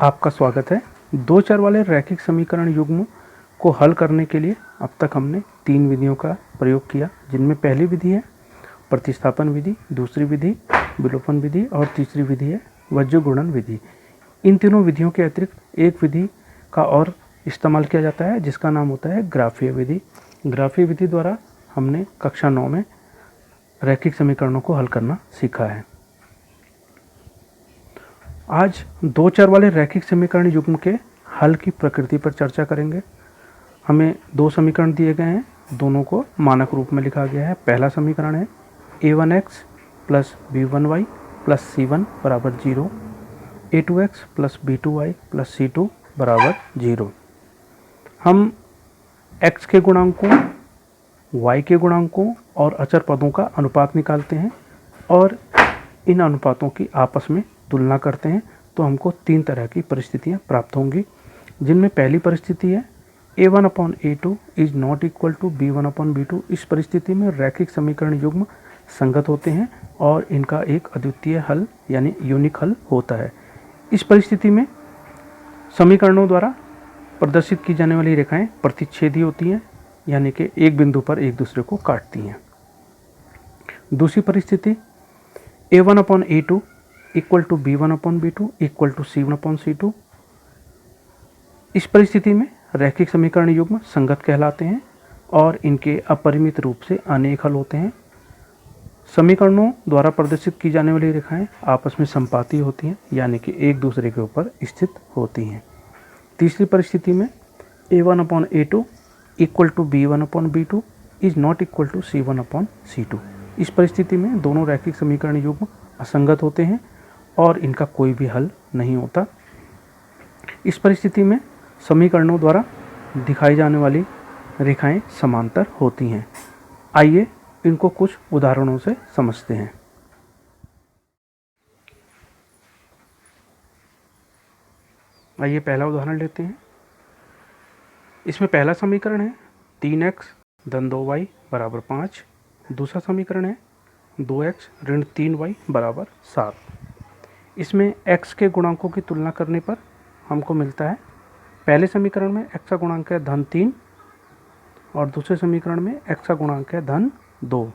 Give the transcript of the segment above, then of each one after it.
आपका स्वागत है। दो चर वाले रैखिक समीकरण युग्म को हल करने के लिए अब तक हमने 3 विधियों का प्रयोग किया, जिनमें पहली विधि है प्रतिस्थापन विधि, दूसरी विधि विलोपन विधि और तीसरी विधि है वज्र गुणन विधि। इन तीनों विधियों के अतिरिक्त एक विधि का और इस्तेमाल किया जाता है जिसका नाम होता है ग्राफीय विधि। ग्राफीय विधि द्वारा हमने कक्षा 9 में रैखिक समीकरणों को हल करना सीखा है। आज दो चर वाले रैखिक समीकरण युग्म के हल की प्रकृति पर चर्चा करेंगे। हमें दो समीकरण दिए गए हैं, दोनों को मानक रूप में लिखा गया है। पहला समीकरण है a1x plus b1y plus c1 बराबर 0, a2x plus b2y plus c2 बराबर 0। हम x के गुणांकों, y के गुणांकों और अचर पदों का अनुपात निकालते हैं और इन अनुपातों की आपस में तुलना करते हैं तो हमको 3 तरह की परिस्थितियां प्राप्त होंगी, जिनमें पहली परिस्थिति है a1/a2 is not equal to b1/b2। इस परिस्थिति में रैखिक समीकरण युग्म संगत होते हैं और इनका एक अद्वितीय हल यानी यूनिक हल होता है। इस परिस्थिति में समीकरणों द्वारा प्रदर्शित की जाने वाली रेखाएं प्रतिच्छेदी होती हैं, यानी कि एक बिंदु पर एक दूसरे को काटती हैं। दूसरी परिस्थिति a1/a2 equal to b1/b2 equal to c1/c2। इस परिस्थिति में रैखिक समीकरण युग्म संगत कहलाते हैं और इनके अपरिमित रूप से अनेक हल होते हैं। समीकरणों द्वारा प्रदर्शित की जाने वाली रेखाएं आपस में संपाती होती हैं, यानी कि एक दूसरे के ऊपर स्थित होती हैं। तीसरी परिस्थिति में a1/a2 equal to b1/b2 is not equal to c1/c2। इस परिस्थिति में दोनों रैखिक समीकरण युग्म असंगत होते हैं और इनका कोई भी हल नहीं होता। इस परिस्थिति में समीकरणों द्वारा दिखाई जाने वाली रेखाएं समांतर होती हैं। आइए इनको कुछ उदाहरणों से समझते हैं। आइए पहला उदाहरण लेते हैं। इसमें पहला समीकरण है 3x धन 2y बराबर 5। दूसरा समीकरण है 2x ऋण 3y बराबर 7। इसमें x के गुणांकों की तुलना करने पर हमको मिलता है, पहले समीकरण में x का गुणांक है धन 3 और दूसरे समीकरण में x का गुणांक है धन 2।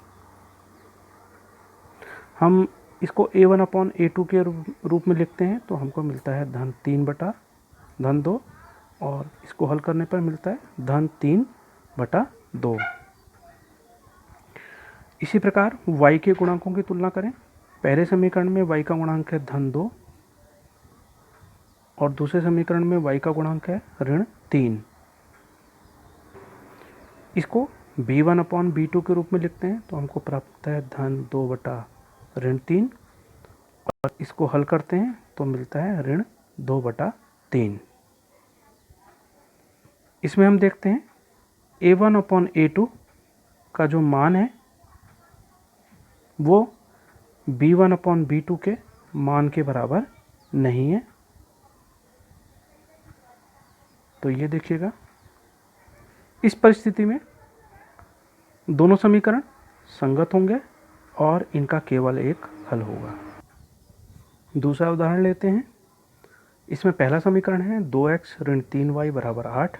हम इसको a1/a2 के रूप में लिखते हैं तो हमको मिलता है धन 3 बटा धन 2 और इसको हल करने पर मिलता है धन 3 बटा 2। इसी प्रकार y के गुणांकों की तुलना करें। पहले समीकरण में y का गुणांक है धन 2 और दूसरे समीकरण में y का गुणांक है ऋण 3। इसको b1/b2 के रूप में लिखते हैं तो हमको प्राप्त होता है धन 2 बटा ऋण 3 और इसको हल करते हैं तो मिलता है ऋण 2 बटा 3। इसमें हम देखते हैं a1/a2 का जो मान है वो b1/b2 के मान के बराबर नहीं है। तो ये देखिएगा, इस परिस्थिति में दोनों समीकरण संगत होंगे और इनका केवल एक हल होगा। दूसरा उदाहरण लेते हैं। इसमें पहला समीकरण है 2x ऋण 3y बराबर 8।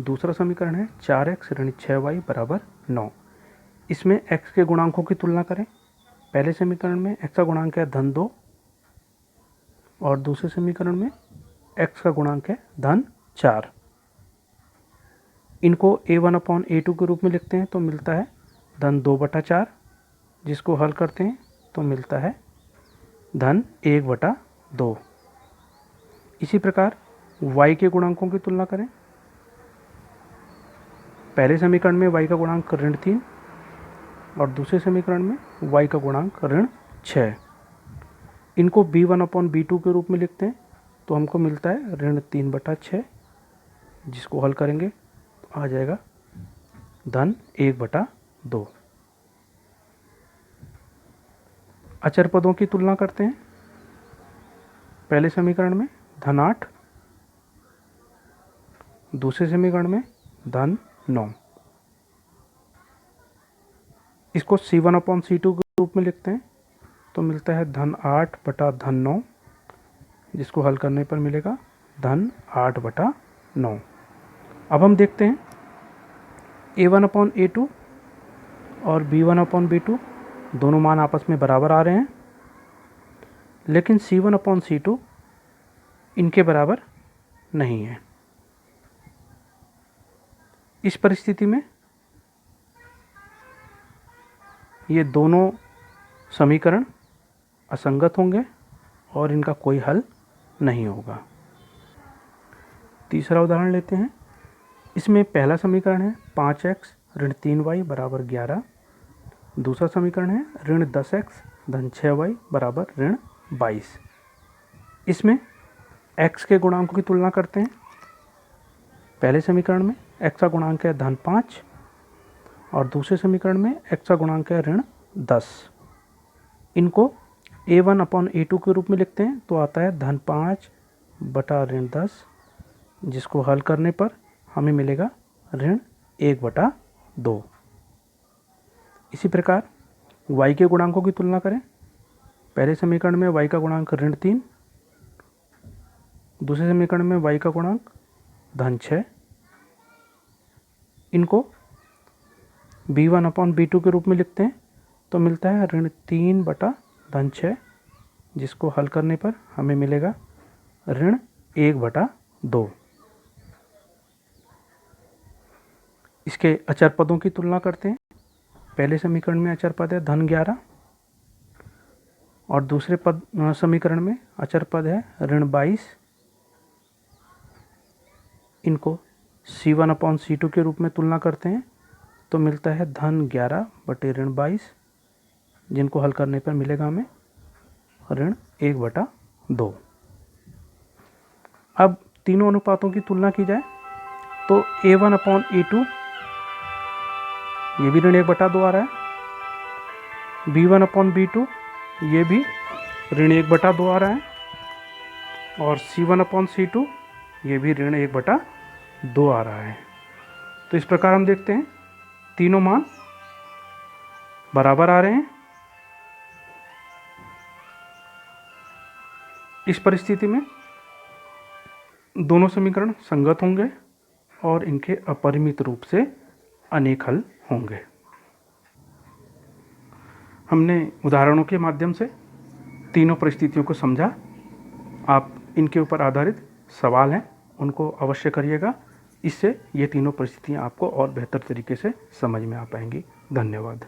दूसरा समीकरण है 4x ऋण 6y बराबर 9। इसमें x के गुणांकों की तुलना करें। पहले समीकरण में x का गुणांक है धन 2 और दूसरे समीकरण में x का गुणांक है धन 4। इनको a1/a2 के रूप में लिखते हैं तो मिलता है धन 2 बटा 4, जिसको हल करते हैं तो मिलता है धन 1 बटा 2। इसी प्रकार y के गुणांकों की तुलना करें। पहले समीकरण में y का गुणांक ऋण 3 और दूसरे समीकरण में y का गुणांक ऋण 6। इनको b1/b2 के रूप में लिखते हैं तो हमको मिलता है ऋण 3 बटा 6, जिसको हल करेंगे तो आ जाएगा धन 1 बटा 2। अचर पदों की तुलना करते हैं। पहले समीकरण में धन 8, दूसरे समीकरण में धन 9। इसको c1/c2 के रूप में लिखते हैं तो मिलता है धन 8 बटा धन 9। जिसको हल करने पर मिलेगा धन 8/9। अब हम देखते हैं A1/A2 और B1/B2 दोनों मान आपस में बराबर आ रहे हैं, लेकिन C1/C2 इनके बराबर नहीं है। इस परिस्थिति में ये दोनों समीकरण असंगत होंगे और इनका कोई हल नहीं होगा। तीसरा उदाहरण लेते हैं। इसमें पहला समीकरण है 5x ऋण 3y बराबर 11। दूसरा समीकरण है ऋण 10x धन 6y बराबर ऋण 22। इसमें x के गुणांकों की तुलना करते हैं। पहले समीकरण में x का गुणांक है धन 5 और दूसरे समीकरण में x का गुणांक है ऋण 10। इनको A1/A2 के रूप में लिखते हैं तो आता है धन 5 बटा ऋण 10, जिसको हल करने पर हमें मिलेगा ऋण 1/2। इसी प्रकार y के गुणांकों की तुलना करें। पहले समीकरण में y का गुणांक ऋण 3, दूसरे समीकरण में y का गुणांक धन 6। इनको B1/B2 के रूप में लिखते हैं तो मिलता है ऋण 3 बटा धन 6, जिसको हल करने पर हमें मिलेगा ऋण 1/2। इसके अचर पदों की तुलना करते हैं। पहले समीकरण में अचर पद है धन 11 और दूसरे समीकरण में अचर पद है ऋण 22। इनको C1/C2 के रूप में तुलना करते हैं तो मिलता है धन 11 बटे ऋण 22, जिनको हल करने पर मिलेगा हमें ऋण 1/2। अब तीनों अनुपातों की तुलना की जाए तो A1/A2 ये भी ऋण 1/2 आ रहा है। B1/B2 ये भी ऋण 1/2 आ रहा है और C1/C2 ये भी ऋण 1/2 आ रहा है। तो इस प्रकार हम देखते हैं तीनों मान बराबर आ रहे हैं। इस परिस्थिति में दोनों समीकरण संगत होंगे और इनके अपरिमित रूप से अनेक हल होंगे। हमने उदाहरणों के माध्यम से तीनों परिस्थितियों को समझा। आप इनके ऊपर आधारित सवाल हैं उनको अवश्य करिएगा। इससे ये तीनों परिस्थितियाँ आपको और बेहतर तरीके से समझ में आ पाएंगी। धन्यवाद।